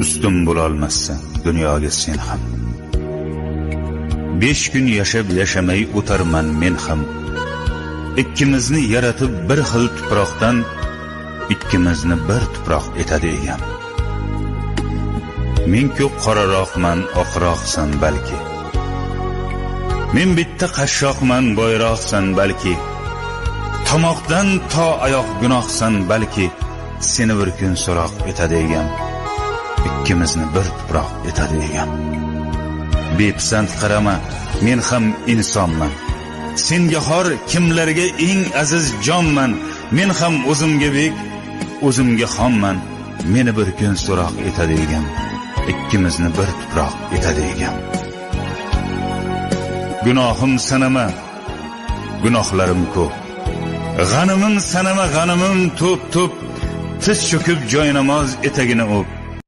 Ustum bo'lolmassan dunyoga sen ham. 5 kun yashab yashamay o'tarman men ham. Ikkimizni yaratib bir xil tuproqdan, ikkimizni bir tuproq etadi egam. Men ko'p qoraroqman, oqroqsan balki. Men bitta qashshoqman, boyroqsan balki. Tomoqdan to oyoq gunohsan balki. Seni bir kun so'roq etadi egam. Ikkimizni bir tuproq etadi egam. Bepisand qarama, men ham insonman. Senga xor kimlarga eng aziz jonman. Men ham o'zimga bek, o'zimga xonman. Meni bir kun so'roq etadi egam. Ikkimizni bir tuproq etadi egam. Gunohim sanama, gunohlarim ko'p. G'animim sanama, g'animim to'p-to'p. Tiz cho'kib joynamoz etagini o'p.